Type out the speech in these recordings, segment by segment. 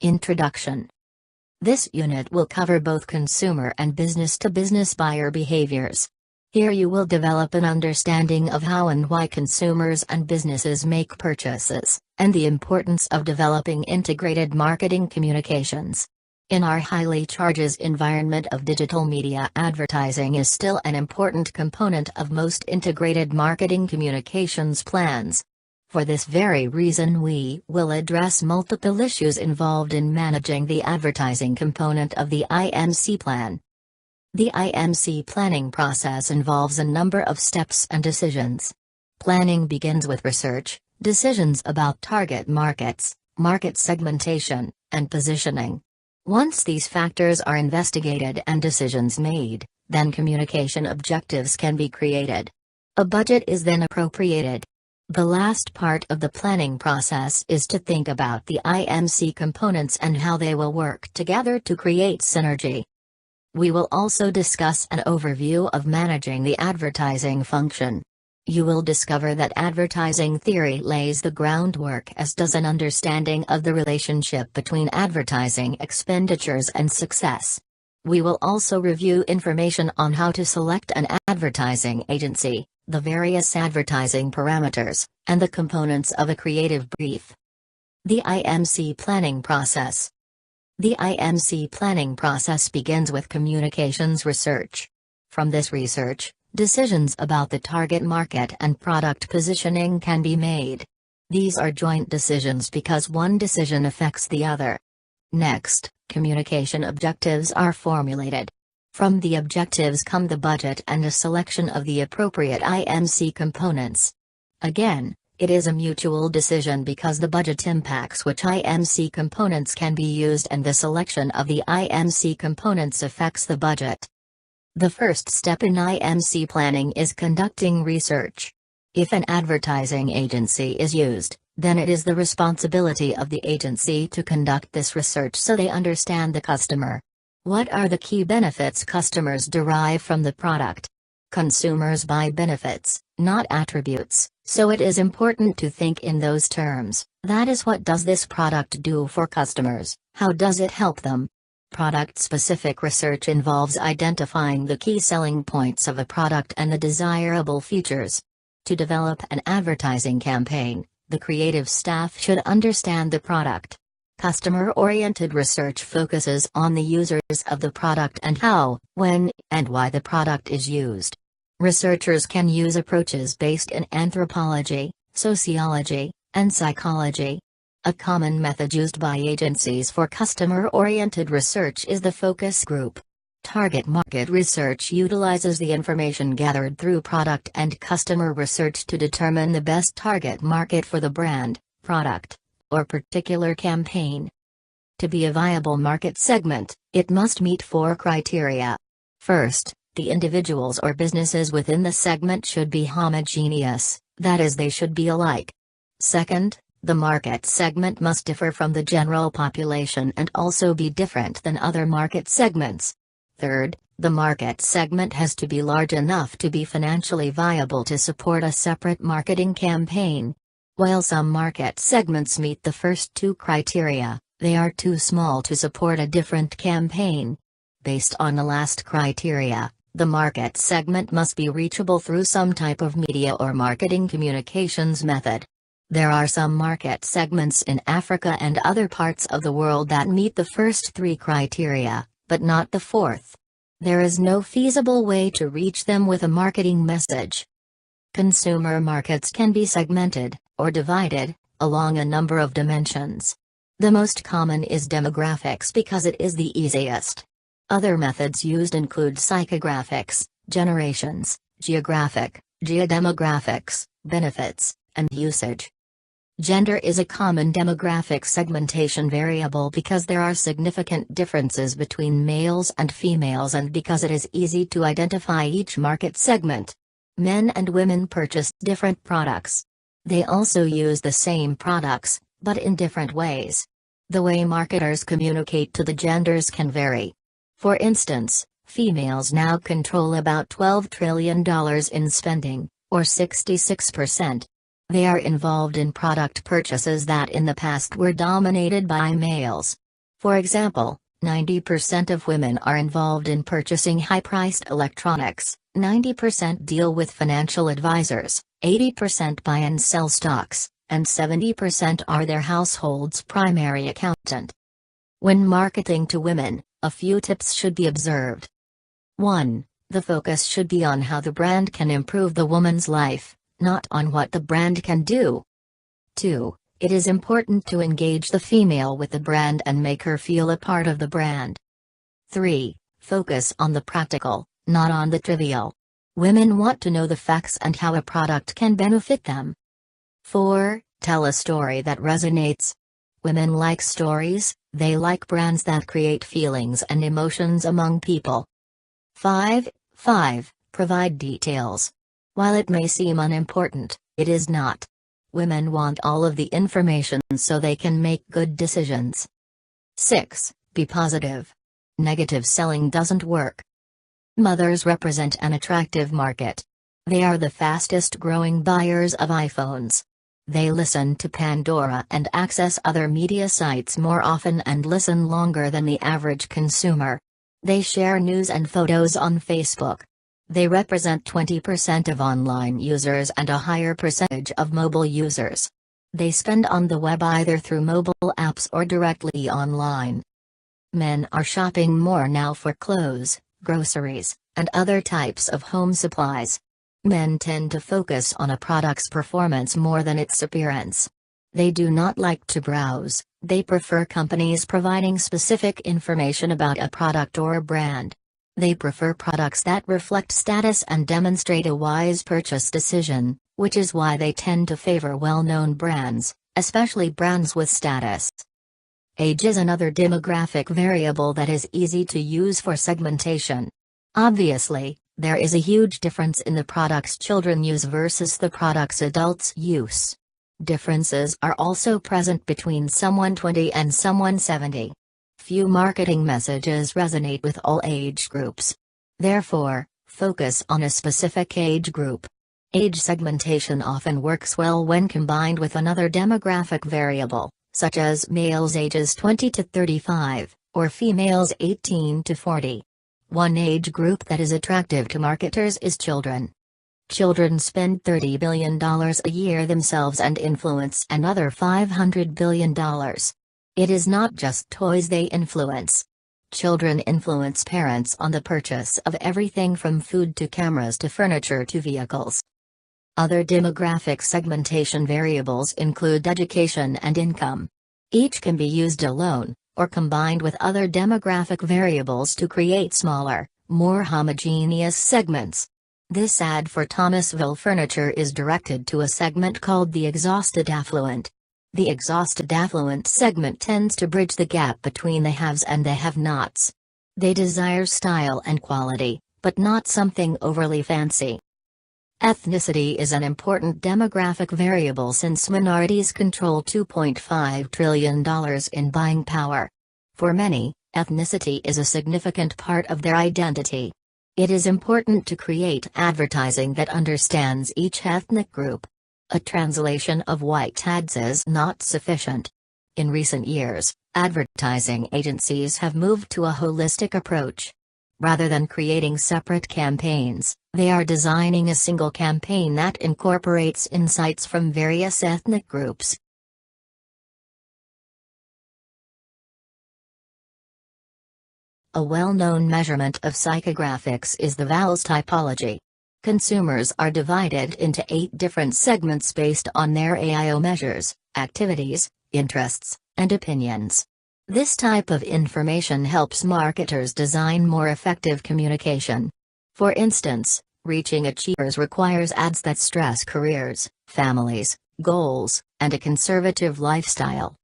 Introduction. This unit will cover both consumer and business-to-business buyer behaviors. Here you will develop an understanding of how and why consumers and businesses make purchases, and the importance of developing integrated marketing communications. In our highly charged environment of digital media, advertising is still an important component of most integrated marketing communications plans. For this very reason, we will address multiple issues involved in managing the advertising component of the IMC plan. The IMC planning process involves a number of steps and decisions. Planning begins with research, decisions about target markets, market segmentation, and positioning. Once these factors are investigated and decisions made, then communication objectives can be created. A budget is then appropriated. The last part of the planning process is to think about the IMC components and how they will work together to create synergy. We will also discuss an overview of managing the advertising function. You will discover that advertising theory lays the groundwork, as does an understanding of the relationship between advertising expenditures and success. We will also review information on how to select an advertising agency, the various advertising parameters, and the components of a creative brief. The IMC planning process. The IMC planning process begins with communications research. From this research, decisions about the target market and product positioning can be made. These are joint decisions because one decision affects the other. Next, communication objectives are formulated. From the objectives come the budget and a selection of the appropriate IMC components. Again, it is a mutual decision because the budget impacts which IMC components can be used and the selection of the IMC components affects the budget. The first step in IMC planning is conducting research. If an advertising agency is used, then it is the responsibility of the agency to conduct this research so they understand the customer. What are the key benefits customers derive from the product? Consumers buy benefits, not attributes, so it is important to think in those terms. That is, what does this product do for customers? How does it help them? Product-specific research involves identifying the key selling points of a product and the desirable features. To develop an advertising campaign, the creative staff should understand the product. Customer-oriented research focuses on the users of the product and how, when, and why the product is used. Researchers can use approaches based in anthropology, sociology, and psychology. A common method used by agencies for customer-oriented research is the focus group. Target market research utilizes the information gathered through product and customer research to determine the best target market for the brand, product, or particular campaign. To be a viable market segment, it must meet 4 criteria. First, the individuals or businesses within the segment should be homogeneous, that is, they should be alike. Second, the market segment must differ from the general population and also be different than other market segments. Third, the market segment has to be large enough to be financially viable to support a separate marketing campaign. While some market segments meet the first 2 criteria, they are too small to support a different campaign. Based on the last criteria, the market segment must be reachable through some type of media or marketing communications method. There are some market segments in Africa and other parts of the world that meet the first 3 criteria, but not the 4th. There is no feasible way to reach them with a marketing message. Consumer markets can be segmented, or divided, along a number of dimensions. The most common is demographics because it is the easiest. Other methods used include psychographics, generations, geographic, geodemographics, benefits, and usage. Gender is a common demographic segmentation variable because there are significant differences between males and females and because it is easy to identify each market segment. Men and women purchase different products. They also use the same products, but in different ways. The way marketers communicate to the genders can vary. For instance, females now control about $12 trillion in spending, or 66%. They are involved in product purchases that in the past were dominated by males. For example, 90% of women are involved in purchasing high-priced electronics, 90% deal with financial advisors, 80% buy and sell stocks, and 70% are their household's primary accountant. When marketing to women, a few tips should be observed. 1. The focus should be on how the brand can improve the woman's life, not on what the brand can do. 2. It is important to engage the female with the brand and make her feel a part of the brand. 3. Focus on the practical, not on the trivial. Women want to know the facts and how a product can benefit them. 4. Tell a story that resonates. Women like stories, they like brands that create feelings and emotions among people. 5. Provide details. While it may seem unimportant, it is not. Women want all of the information so they can make good decisions. 6. Be positive. Negative selling doesn't work. Mothers represent an attractive market. They are the fastest growing buyers of iPhones. They listen to Pandora and access other media sites more often and listen longer than the average consumer. They share news and photos on Facebook. They represent 20% of online users and a higher percentage of mobile users. They spend on the web either through mobile apps or directly online. Men are shopping more now for clothes, groceries, and other types of home supplies. Men tend to focus on a product's performance more than its appearance. They do not like to browse, they prefer companies providing specific information about a product or brand. They prefer products that reflect status and demonstrate a wise purchase decision, which is why they tend to favor well-known brands, especially brands with status. Age is another demographic variable that is easy to use for segmentation. Obviously, there is a huge difference in the products children use versus the products adults use. Differences are also present between someone 20 and someone 70. Few marketing messages resonate with all age groups. Therefore, focus on a specific age group. Age segmentation often works well when combined with another demographic variable, such as males ages 20 to 35, or females 18 to 40. One age group that is attractive to marketers is children. Children spend $30 billion a year themselves and influence another $500 billion. It is not just toys they influence. Children influence parents on the purchase of everything from food to cameras to furniture to vehicles. Other demographic segmentation variables include education and income. Each can be used alone, or combined with other demographic variables to create smaller, more homogeneous segments. This ad for Thomasville Furniture is directed to a segment called the exhausted affluent. The exhausted affluent segment tends to bridge the gap between the haves and the have-nots. They desire style and quality, but not something overly fancy. Ethnicity is an important demographic variable since minorities control $2.5 trillion in buying power. For many, ethnicity is a significant part of their identity. It is important to create advertising that understands each ethnic group. A translation of white ads is not sufficient. In recent years, advertising agencies have moved to a holistic approach. Rather than creating separate campaigns, they are designing a single campaign that incorporates insights from various ethnic groups. A well-known measurement of psychographics is the VALS typology. Consumers are divided into 8 different segments based on their AIO measures, activities, interests, and opinions. This type of information helps marketers design more effective communication. For instance, reaching achievers requires ads that stress careers, families, goals, and a conservative lifestyle.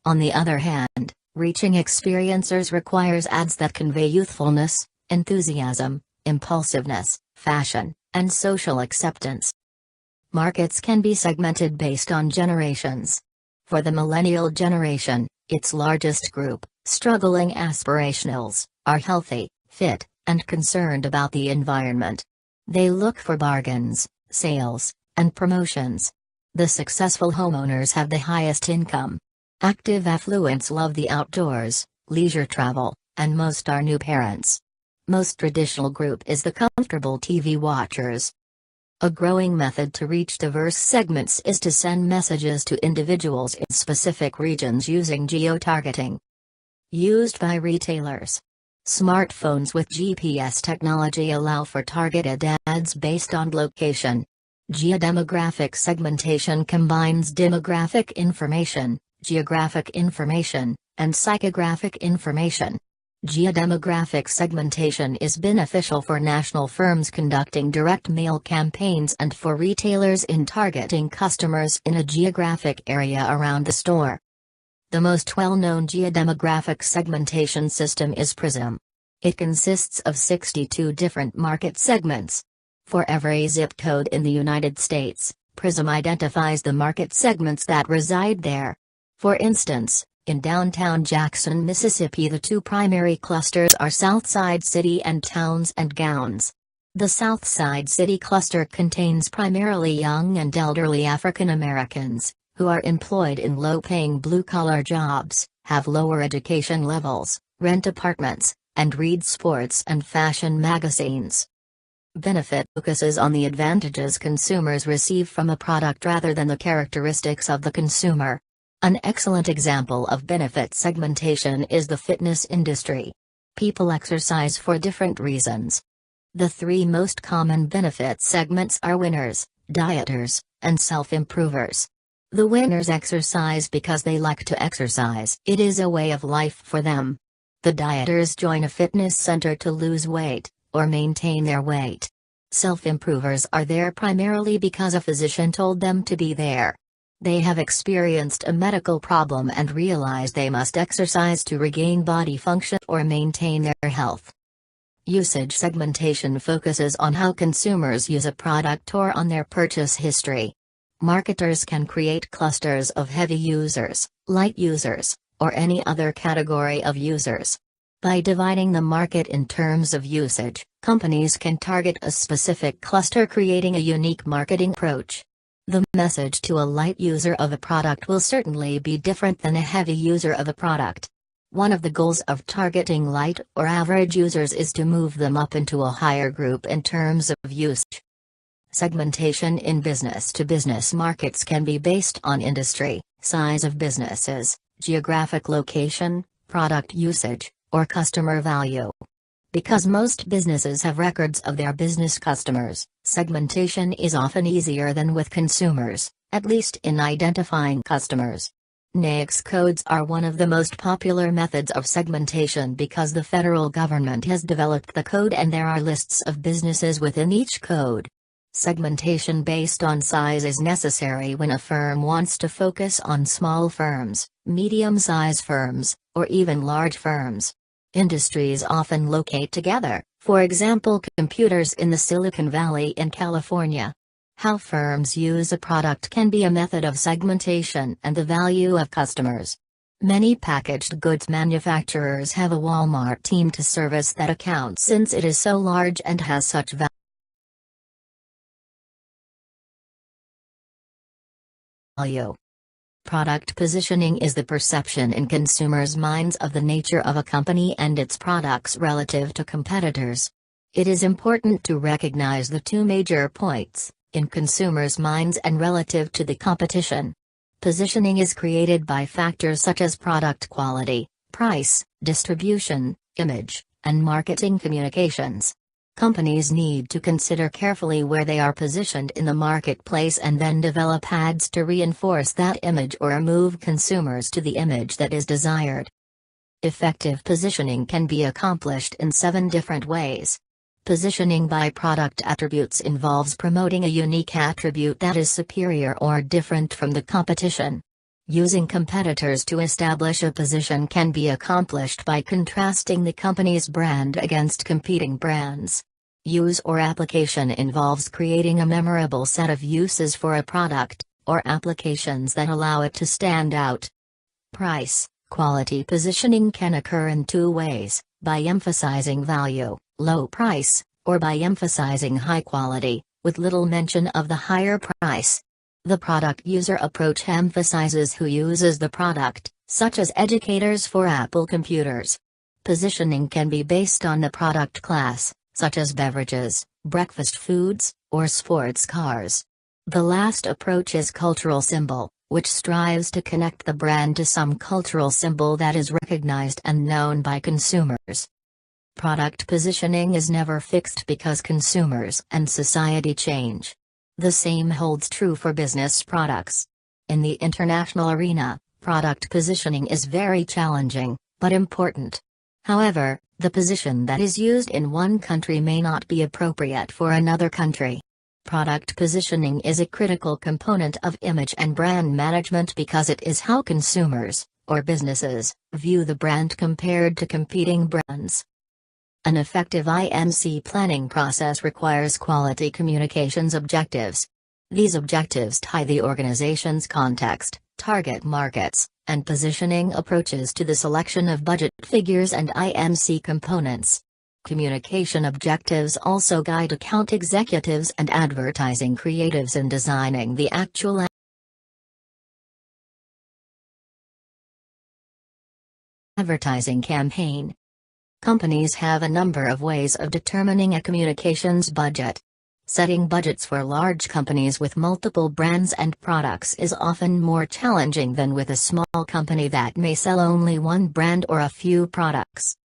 On the other hand, reaching experiencers requires ads that convey youthfulness, enthusiasm, impulsiveness, fashion, and social acceptance. Markets can be segmented based on generations. For the millennial generation, its largest group, struggling aspirationals, are healthy, fit, and concerned about the environment. They look for bargains, sales, and promotions. The successful homeowners have the highest income. Active affluents love the outdoors, leisure travel, and most are new parents. Most traditional group is the comfortable TV watchers. A growing method to reach diverse segments is to send messages to individuals in specific regions using geotargeting. Used by retailers. Smartphones with GPS technology allow for targeted ads based on location. Geodemographic segmentation combines demographic information, geographic information, and psychographic information. Geodemographic segmentation is beneficial for national firms conducting direct mail campaigns and for retailers in targeting customers in a geographic area around the store. The most well-known geodemographic segmentation system is PRISM. It consists of 62 different market segments. For every zip code in the United States, PRISM identifies the market segments that reside there. For instance, in downtown Jackson, Mississippi, the two primary clusters are Southside City and Towns and Gowns. The Southside City cluster contains primarily young and elderly African Americans, who are employed in low-paying blue-collar jobs, have lower education levels, rent apartments, and read sports and fashion magazines. Benefit focuses on the advantages consumers receive from a product rather than the characteristics of the consumer. An excellent example of benefit segmentation is the fitness industry. People exercise for different reasons. The three most common benefit segments are winners, dieters, and self-improvers. The winners exercise because they like to exercise. It is a way of life for them. The dieters join a fitness center to lose weight, or maintain their weight. Self-improvers are there primarily because a physician told them to be there. They have experienced a medical problem and realize they must exercise to regain body function or maintain their health. Usage segmentation focuses on how consumers use a product or on their purchase history. Marketers can create clusters of heavy users, light users, or any other category of users. By dividing the market in terms of usage, companies can target a specific cluster, creating a unique marketing approach. The message to a light user of a product will certainly be different than a heavy user of a product. One of the goals of targeting light or average users is to move them up into a higher group in terms of usage. Segmentation in business-to-business markets can be based on industry, size of businesses, geographic location, product usage, or customer value. Because most businesses have records of their business customers, segmentation is often easier than with consumers, at least in identifying customers. NAICS codes are one of the most popular methods of segmentation because the federal government has developed the code and there are lists of businesses within each code. Segmentation based on size is necessary when a firm wants to focus on small firms, medium-sized firms, or even large firms. Industries often locate together, for example computers in the Silicon Valley in California. How firms use a product can be a method of segmentation and the value of customers. Many packaged goods manufacturers have a Walmart team to service that account since it is so large and has such value. Product positioning is the perception in consumers' minds of the nature of a company and its products relative to competitors. It is important to recognize the two major points, in consumers' minds and relative to the competition. Positioning is created by factors such as product quality, price, distribution, image, and marketing communications. Companies need to consider carefully where they are positioned in the marketplace and then develop ads to reinforce that image or move consumers to the image that is desired. Effective positioning can be accomplished in 7 different ways. Positioning by product attributes involves promoting a unique attribute that is superior or different from the competition. Using competitors to establish a position can be accomplished by contrasting the company's brand against competing brands. Use or application involves creating a memorable set of uses for a product, or applications that allow it to stand out. Price, quality positioning can occur in 2 ways, by emphasizing value, low price, or by emphasizing high quality, with little mention of the higher price. The product user approach emphasizes who uses the product, such as educators for Apple computers. Positioning can be based on the product class, such as beverages, breakfast foods, or sports cars. The last approach is cultural symbol, which strives to connect the brand to some cultural symbol that is recognized and known by consumers. Product positioning is never fixed because consumers and society change. The same holds true for business products. In the international arena, product positioning is very challenging, but important. However, the position that is used in one country may not be appropriate for another country. Product positioning is a critical component of image and brand management because it is how consumers, or businesses, view the brand compared to competing brands. An effective IMC planning process requires quality communications objectives. These objectives tie the organization's context, target markets, and positioning approaches to the selection of budget figures and IMC components. Communication objectives also guide account executives and advertising creatives in designing the actual advertising campaign. Companies have a number of ways of determining a communications budget. Setting budgets for large companies with multiple brands and products is often more challenging than with a small company that may sell only one brand or a few products.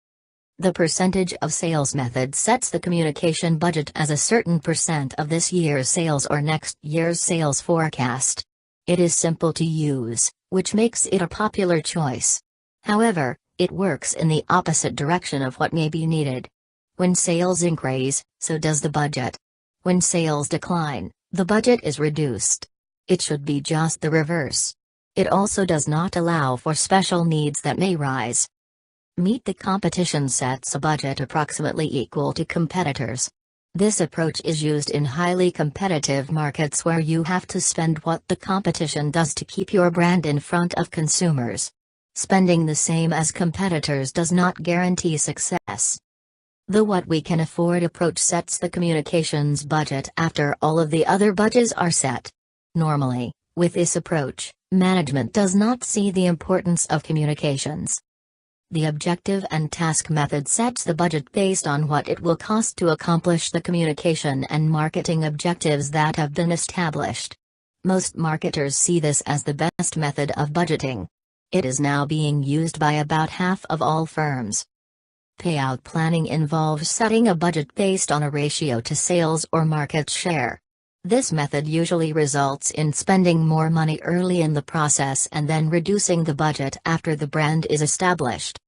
The percentage of sales method sets the communication budget as a certain percent of this year's sales or next year's sales forecast. It is simple to use, which makes it a popular choice. However, it works in the opposite direction of what may be needed. When sales increase, so does the budget. When sales decline, the budget is reduced. It should be just the reverse. It also does not allow for special needs that may rise. Meet the competition sets a budget approximately equal to competitors. This approach is used in highly competitive markets where you have to spend what the competition does to keep your brand in front of consumers. Spending the same as competitors does not guarantee success. The what we can afford approach sets the communications budget after all of the other budgets are set. Normally, with this approach, management does not see the importance of communications. The objective and task method sets the budget based on what it will cost to accomplish the communication and marketing objectives that have been established. Most marketers see this as the best method of budgeting. It is now being used by about half of all firms. Payout planning involves setting a budget based on a ratio to sales or market share. This method usually results in spending more money early in the process and then reducing the budget after the brand is established.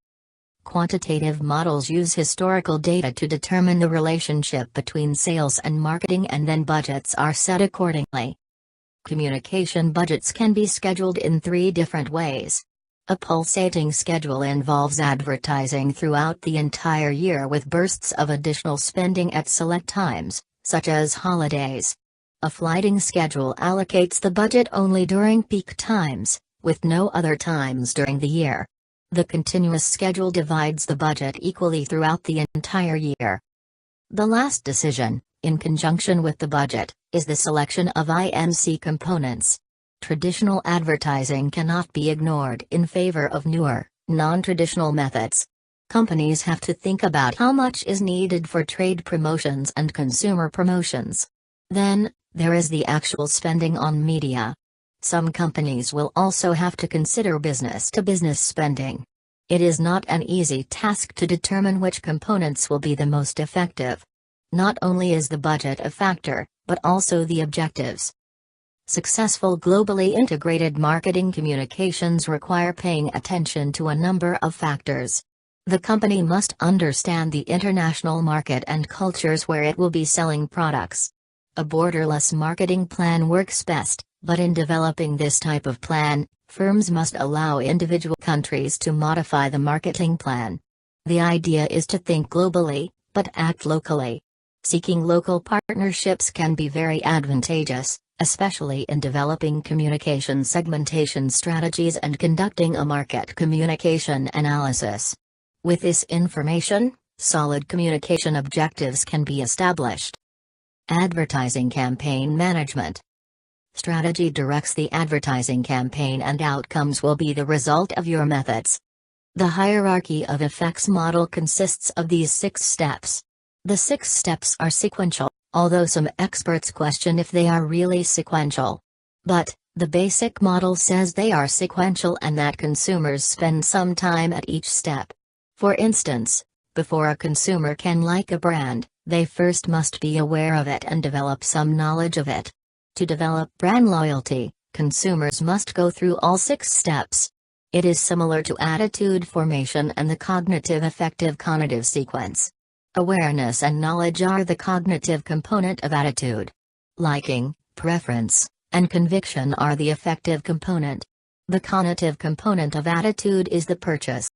Quantitative models use historical data to determine the relationship between sales and marketing, and then budgets are set accordingly. Communication budgets can be scheduled in 3 different ways. A pulsating schedule involves advertising throughout the entire year with bursts of additional spending at select times, such as holidays. A flighting schedule allocates the budget only during peak times, with no other times during the year. The continuous schedule divides the budget equally throughout the entire year. The last decision, in conjunction with the budget, is the selection of IMC components. Traditional advertising cannot be ignored in favor of newer, non-traditional methods. Companies have to think about how much is needed for trade promotions and consumer promotions. Then, there is the actual spending on media. Some companies will also have to consider business-to-business spending. It is not an easy task to determine which components will be the most effective. Not only is the budget a factor, but also the objectives. Successful globally integrated marketing communications require paying attention to a number of factors. The company must understand the international market and cultures where it will be selling products. A borderless marketing plan works best, but in developing this type of plan, firms must allow individual countries to modify the marketing plan. The idea is to think globally, but act locally. Seeking local partnerships can be very advantageous, especially in developing communication segmentation strategies and conducting a market communication analysis. With this information, solid communication objectives can be established. Advertising campaign management. Strategy directs the advertising campaign and outcomes will be the result of your methods. The hierarchy of effects model consists of these 6 steps. The 6 steps are sequential, although some experts question if they are really sequential. But, the basic model says they are sequential and that consumers spend some time at each step. For instance, before a consumer can like a brand, they first must be aware of it and develop some knowledge of it. To develop brand loyalty, consumers must go through all 6 steps. It is similar to attitude formation and the cognitive affective conative sequence. Awareness and knowledge are the cognitive component of attitude. Liking, preference, and conviction are the affective component. The conative component of attitude is the purchase.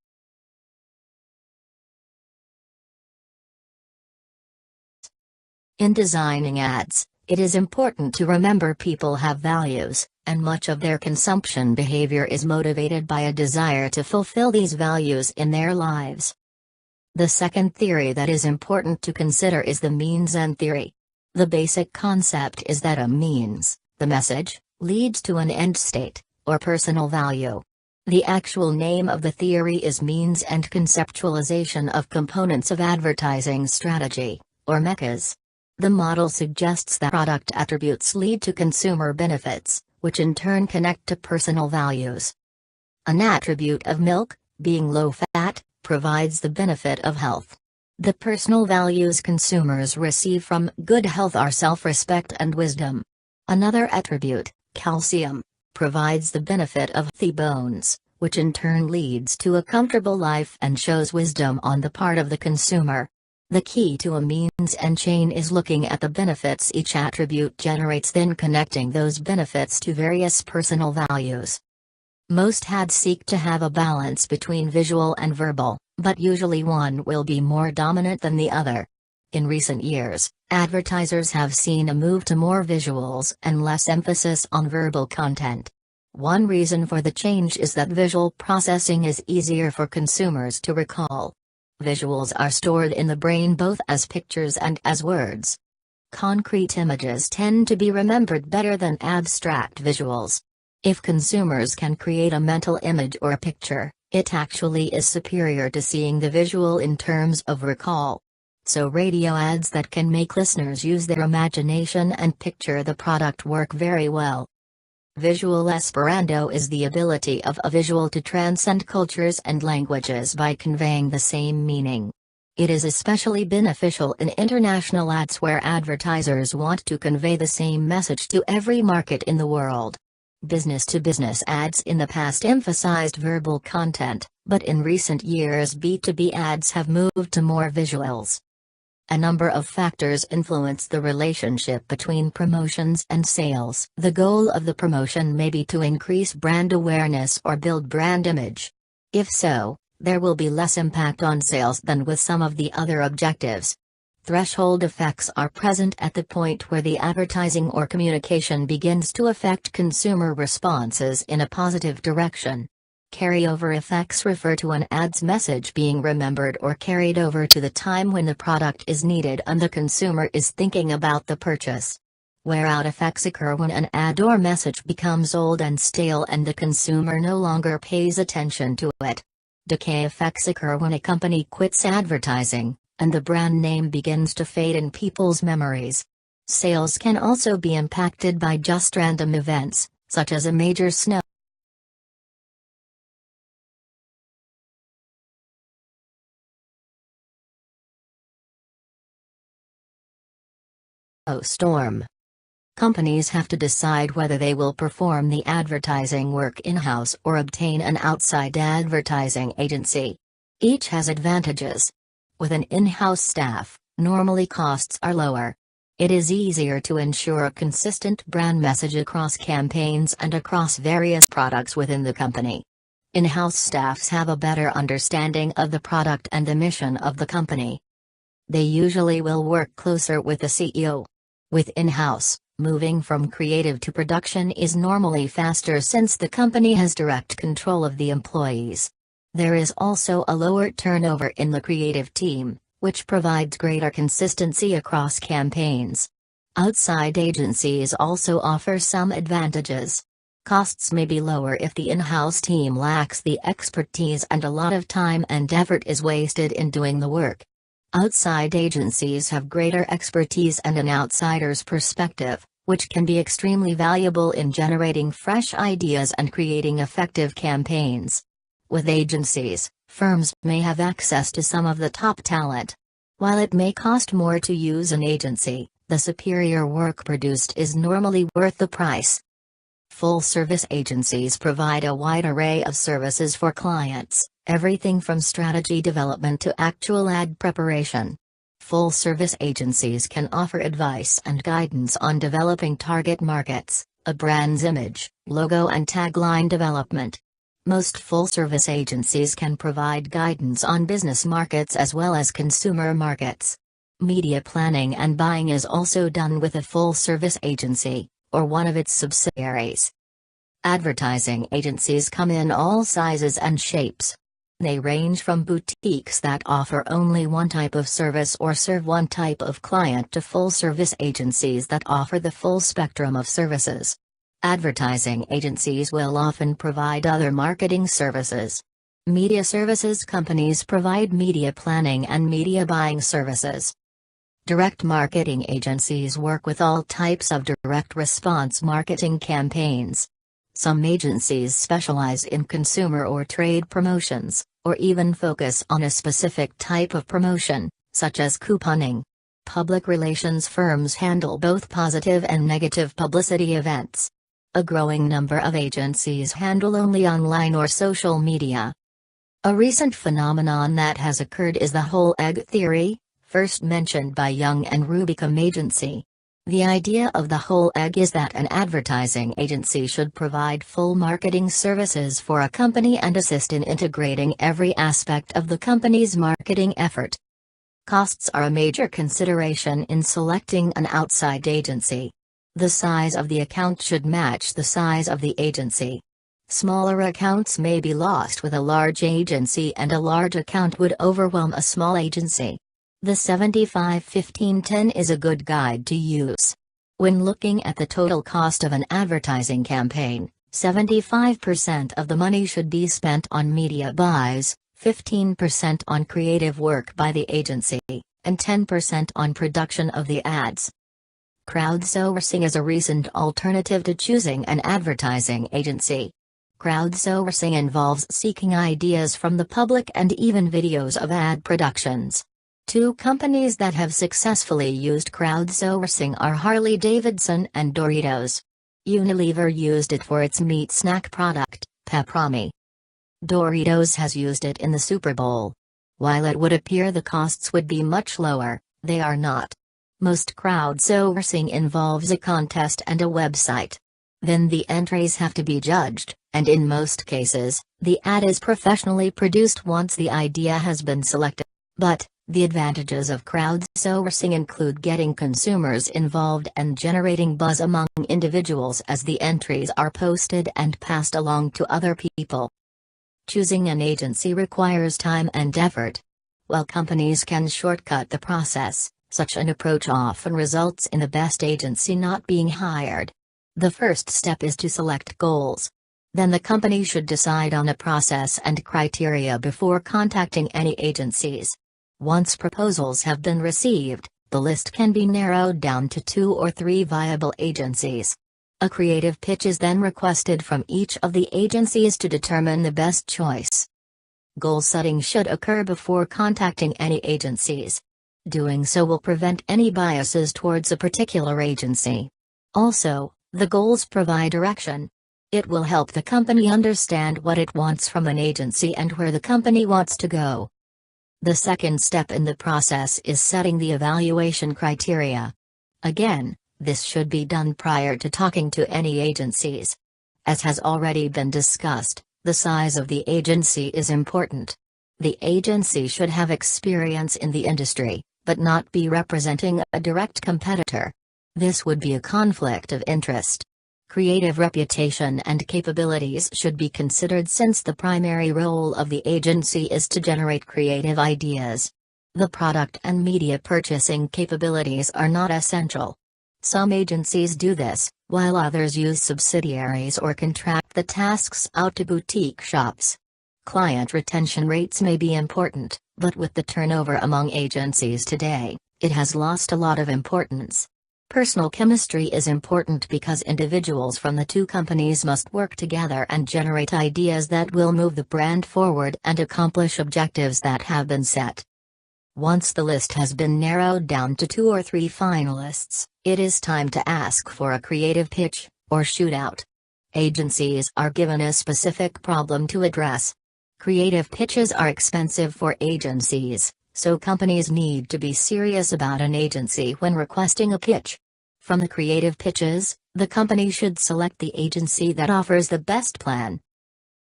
In designing ads, it is important to remember people have values, and much of their consumption behavior is motivated by a desire to fulfill these values in their lives. The second theory that is important to consider is the means end theory. The basic concept is that a means, the message, leads to an end state, or personal value. The actual name of the theory is Means and Conceptualization of Components of Advertising Strategy, or MECAS. The model suggests that product attributes lead to consumer benefits, which in turn connect to personal values. An attribute of milk, being low-fat, provides the benefit of health. The personal values consumers receive from good health are self-respect and wisdom. Another attribute, calcium, provides the benefit of healthy bones, which in turn leads to a comfortable life and shows wisdom on the part of the consumer. The key to a means end chain is looking at the benefits each attribute generates, then connecting those benefits to various personal values. Most ads seek to have a balance between visual and verbal, but usually one will be more dominant than the other. In recent years, advertisers have seen a move to more visuals and less emphasis on verbal content. One reason for the change is that visual processing is easier for consumers to recall. Visuals are stored in the brain both as pictures and as words. Concrete images tend to be remembered better than abstract visuals. If consumers can create a mental image or a picture, it actually is superior to seeing the visual in terms of recall. So radio ads that can make listeners use their imagination and picture the product work very well. Visual Esperanto is the ability of a visual to transcend cultures and languages by conveying the same meaning. It is especially beneficial in international ads where advertisers want to convey the same message to every market in the world. Business-to-business ads in the past emphasized verbal content, but in recent years B2B ads have moved to more visuals. A number of factors influence the relationship between promotions and sales. The goal of the promotion may be to increase brand awareness or build brand image. If so, there will be less impact on sales than with some of the other objectives. Threshold effects are present at the point where the advertising or communication begins to affect consumer responses in a positive direction. Carryover effects refer to an ad's message being remembered or carried over to the time when the product is needed and the consumer is thinking about the purchase. Wear-out effects occur when an ad or message becomes old and stale and the consumer no longer pays attention to it. Decay effects occur when a company quits advertising, and the brand name begins to fade in people's memories. Sales can also be impacted by just random events, such as a major snowstorm. Companies have to decide whether they will perform the advertising work in-house or obtain an outside advertising agency. Each has advantages. With an in-house staff, normally costs are lower. It is easier to ensure a consistent brand message across campaigns and across various products within the company. In-house staffs have a better understanding of the product and the mission of the company. They usually will work closer with the CEO. With in-house, moving from creative to production is normally faster since the company has direct control of the employees. There is also a lower turnover in the creative team, which provides greater consistency across campaigns. Outside agencies also offer some advantages. Costs may be lower if the in-house team lacks the expertise and a lot of time and effort is wasted in doing the work. Outside agencies have greater expertise and an outsider's perspective, which can be extremely valuable in generating fresh ideas and creating effective campaigns. With agencies, firms may have access to some of the top talent. While it may cost more to use an agency, the superior work produced is normally worth the price. Full-service agencies provide a wide array of services for clients, everything from strategy development to actual ad preparation. Full-service agencies can offer advice and guidance on developing target markets, a brand's image, logo and tagline development. Most full-service agencies can provide guidance on business markets as well as consumer markets. Media planning and buying is also done with a full-service agency, or one of its subsidiaries. Advertising agencies come in all sizes and shapes. They range from boutiques that offer only one type of service or serve one type of client to full-service agencies that offer the full spectrum of services. Advertising agencies will often provide other marketing services. Media services companies provide media planning and media buying services. Direct marketing agencies work with all types of direct response marketing campaigns. Some agencies specialize in consumer or trade promotions, or even focus on a specific type of promotion, such as couponing. Public relations firms handle both positive and negative publicity events. A growing number of agencies handle only online or social media. A recent phenomenon that has occurred is the whole egg theory, first mentioned by Young and Rubicam Agency. The idea of the whole egg is that an advertising agency should provide full marketing services for a company and assist in integrating every aspect of the company's marketing effort. Costs are a major consideration in selecting an outside agency. The size of the account should match the size of the agency. Smaller accounts may be lost with a large agency, and a large account would overwhelm a small agency. The 75-15-10 is a good guide to use. When looking at the total cost of an advertising campaign, 75% of the money should be spent on media buys, 15% on creative work by the agency, and 10% on production of the ads. Crowdsourcing is a recent alternative to choosing an advertising agency. Crowdsourcing involves seeking ideas from the public and even videos of ad productions. Two companies that have successfully used crowdsourcing are Harley-Davidson and Doritos. Unilever used it for its meat snack product, Pepperami. Doritos has used it in the Super Bowl. While it would appear the costs would be much lower, they are not. Most crowdsourcing involves a contest and a website. Then the entries have to be judged, and in most cases, the ad is professionally produced once the idea has been selected. But the advantages of crowdsourcing include getting consumers involved and generating buzz among individuals as the entries are posted and passed along to other people. Choosing an agency requires time and effort. While companies can shortcut the process, such an approach often results in the best agency not being hired. The first step is to select goals. Then the company should decide on a process and criteria before contacting any agencies. Once proposals have been received, the list can be narrowed down to 2 or 3 viable agencies. A creative pitch is then requested from each of the agencies to determine the best choice. Goal setting should occur before contacting any agencies. Doing so will prevent any biases towards a particular agency. Also, the goals provide direction. It will help the company understand what it wants from an agency and where the company wants to go. The second step in the process is setting the evaluation criteria. Again, this should be done prior to talking to any agencies. As has already been discussed, the size of the agency is important. The agency should have experience in the industry, but not be representing a direct competitor. This would be a conflict of interest. Creative reputation and capabilities should be considered since the primary role of the agency is to generate creative ideas. The product and media purchasing capabilities are not essential. Some agencies do this, while others use subsidiaries or contract the tasks out to boutique shops. Client retention rates may be important, but with the turnover among agencies today, it has lost a lot of importance. Personal chemistry is important because individuals from the two companies must work together and generate ideas that will move the brand forward and accomplish objectives that have been set. Once the list has been narrowed down to 2 or 3 finalists, it is time to ask for a creative pitch, or shootout. Agencies are given a specific problem to address. Creative pitches are expensive for agencies, so companies need to be serious about an agency when requesting a pitch. From the creative pitches, the company should select the agency that offers the best plan.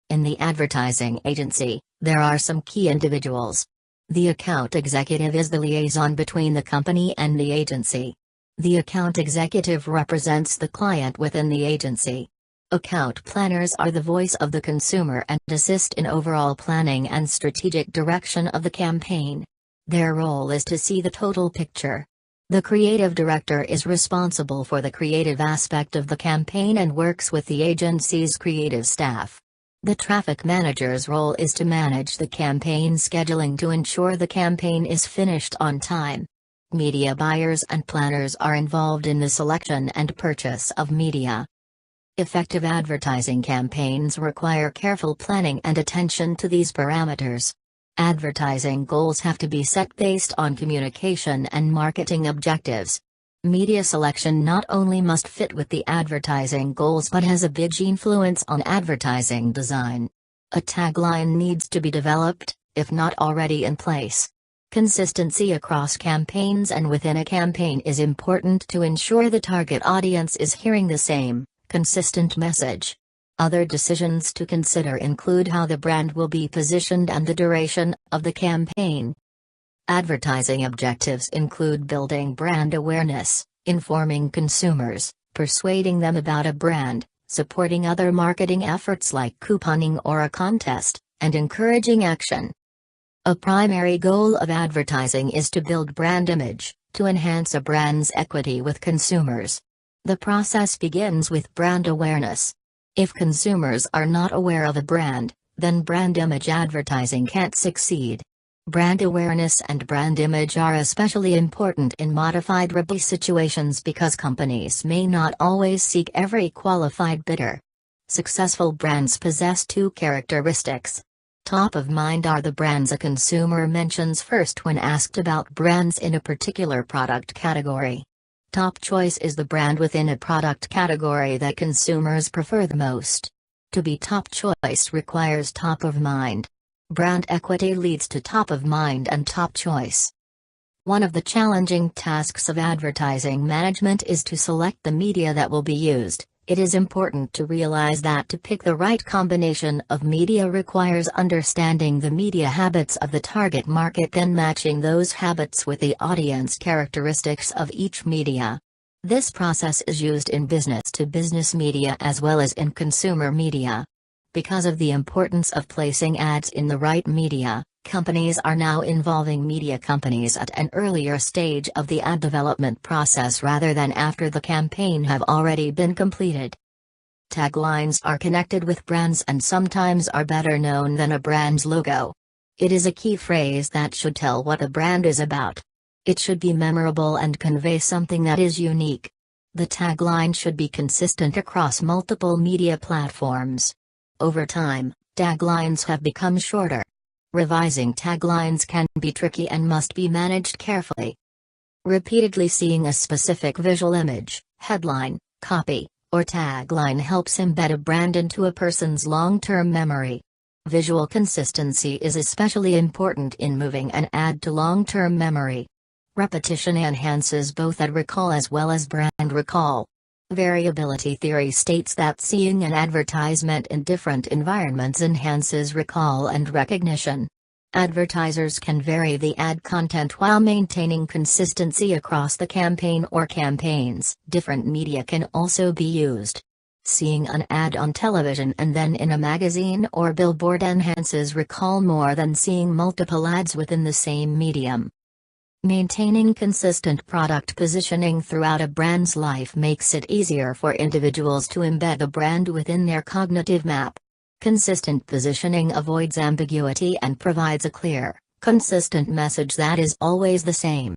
In the advertising agency, there are some key individuals. The account executive is the liaison between the company and the agency. The account executive represents the client within the agency. Account planners are the voice of the consumer and assist in overall planning and strategic direction of the campaign. Their role is to see the total picture. The creative director is responsible for the creative aspect of the campaign and works with the agency's creative staff. The traffic manager's role is to manage the campaign scheduling to ensure the campaign is finished on time. Media buyers and planners are involved in the selection and purchase of media. Effective advertising campaigns require careful planning and attention to these parameters. Advertising goals have to be set based on communication and marketing objectives. Media selection not only must fit with the advertising goals but has a big influence on advertising design. A tagline needs to be developed, if not already in place. Consistency across campaigns and within a campaign is important to ensure the target audience is hearing the same, consistent message. Other decisions to consider include how the brand will be positioned and the duration of the campaign. Advertising objectives include building brand awareness, informing consumers, persuading them about a brand, supporting other marketing efforts like couponing or a contest, and encouraging action. A primary goal of advertising is to build brand image, to enhance a brand's equity with consumers. The process begins with brand awareness. If consumers are not aware of a brand, then brand image advertising can't succeed. Brand awareness and brand image are especially important in modified rebate situations because companies may not always seek every qualified bidder. Successful brands possess 2 characteristics. Top of mind are the brands a consumer mentions first when asked about brands in a particular product category. Top choice is the brand within a product category that consumers prefer the most. To be top choice requires top of mind. Brand equity leads to top of mind and top choice. One of the challenging tasks of advertising management is to select the media that will be used. It is important to realize that to pick the right combination of media requires understanding the media habits of the target market, then matching those habits with the audience characteristics of each media. This process is used in business-to-business media as well as in consumer media. Because of the importance of placing ads in the right media, companies are now involving media companies at an earlier stage of the ad development process rather than after the campaign have already been completed. Taglines are connected with brands and sometimes are better known than a brand's logo. It is a key phrase that should tell what a brand is about. It should be memorable and convey something that is unique. The tagline should be consistent across multiple media platforms. Over time, taglines have become shorter. Revising taglines can be tricky and must be managed carefully. Repeatedly seeing a specific visual image, headline, copy, or tagline helps embed a brand into a person's long-term memory. Visual consistency is especially important in moving an ad to long-term memory. Repetition enhances both ad recall as well as brand recall. Variability theory states that seeing an advertisement in different environments enhances recall and recognition. Advertisers can vary the ad content while maintaining consistency across the campaign or campaigns. Different media can also be used. Seeing an ad on television and then in a magazine or billboard enhances recall more than seeing multiple ads within the same medium. Maintaining consistent product positioning throughout a brand's life makes it easier for individuals to embed a brand within their cognitive map. Consistent positioning avoids ambiguity and provides a clear, consistent message that is always the same.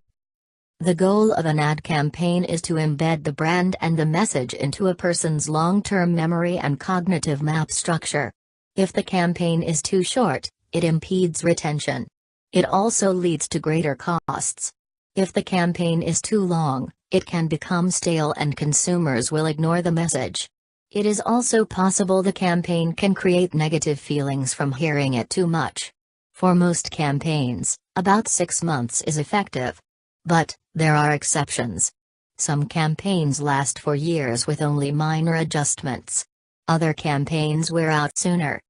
The goal of an ad campaign is to embed the brand and the message into a person's long-term memory and cognitive map structure. If the campaign is too short, it impedes retention. It also leads to greater costs. If the campaign is too long, it can become stale and consumers will ignore the message. It is also possible the campaign can create negative feelings from hearing it too much. For most campaigns, about 6 months is effective. But, there are exceptions. Some campaigns last for years with only minor adjustments. Other campaigns wear out sooner.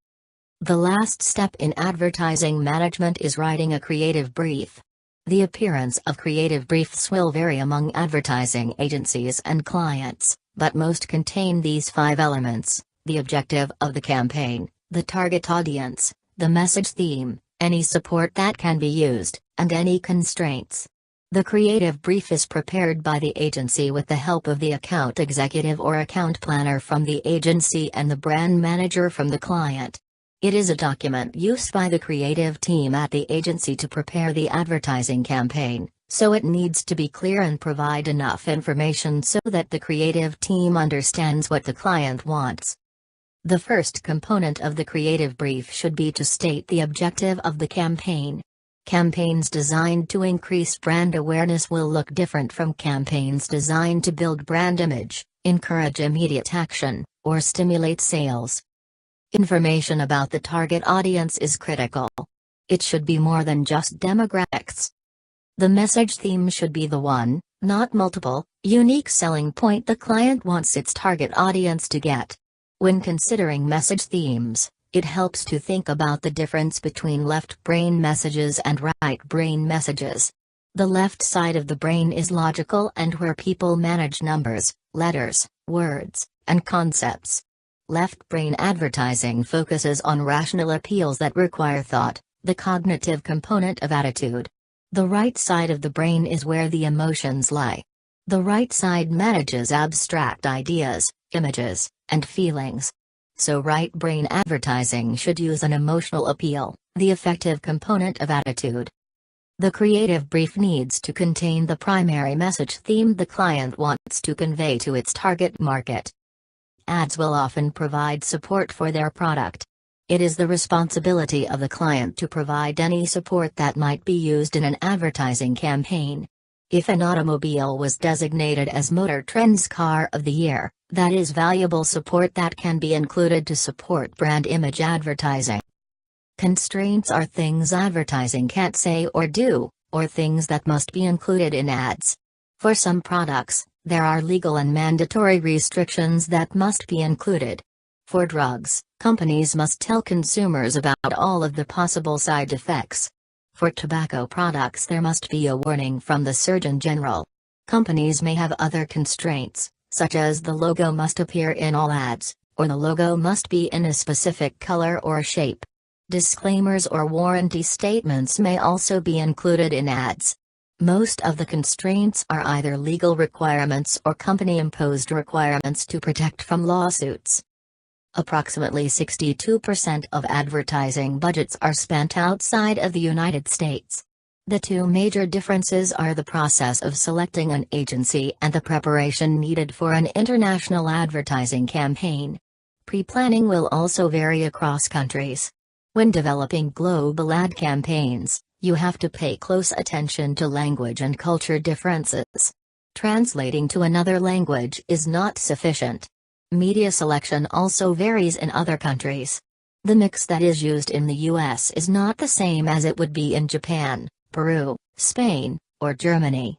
The last step in advertising management is writing a creative brief. The appearance of creative briefs will vary among advertising agencies and clients, but most contain these 5 elements: the objective of the campaign, the target audience, the message theme, any support that can be used, and any constraints. The creative brief is prepared by the agency with the help of the account executive or account planner from the agency and the brand manager from the client. It is a document used by the creative team at the agency to prepare the advertising campaign, so it needs to be clear and provide enough information so that the creative team understands what the client wants. The first component of the creative brief should be to state the objective of the campaign. Campaigns designed to increase brand awareness will look different from campaigns designed to build brand image, encourage immediate action, or stimulate sales. Information about the target audience is critical. It should be more than just demographics. The message theme should be the one, not multiple, unique selling point the client wants its target audience to get. When considering message themes, it helps to think about the difference between left brain messages and right brain messages. The left side of the brain is logical and where people manage numbers, letters, words, and concepts. Left brain advertising focuses on rational appeals that require thought, the cognitive component of attitude. The right side of the brain is where the emotions lie. The right side manages abstract ideas, images, and feelings. So right brain advertising should use an emotional appeal, the effective component of attitude. The creative brief needs to contain the primary message theme the client wants to convey to its target market. Ads will often provide support for their product. It is the responsibility of the client to provide any support that might be used in an advertising campaign. If an automobile was designated as Motor Trend's Car of the Year, that is valuable support that can be included to support brand image advertising. Constraints are things advertising can't say or do, or things that must be included in ads. For some products, there are legal and mandatory restrictions that must be included. For drugs, companies must tell consumers about all of the possible side effects. For tobacco products, there must be a warning from the Surgeon General. Companies may have other constraints, such as the logo must appear in all ads, or the logo must be in a specific color or shape. Disclaimers or warranty statements may also be included in ads. Most of the constraints are either legal requirements or company-imposed requirements to protect from lawsuits. Approximately 62% of advertising budgets are spent outside of the United States. The 2 major differences are the process of selecting an agency and the preparation needed for an international advertising campaign. Pre-planning will also vary across countries. When developing global ad campaigns, you have to pay close attention to language and culture differences. Translating to another language is not sufficient. Media selection also varies in other countries. The mix that is used in the US is not the same as it would be in Japan, Peru, Spain, or Germany.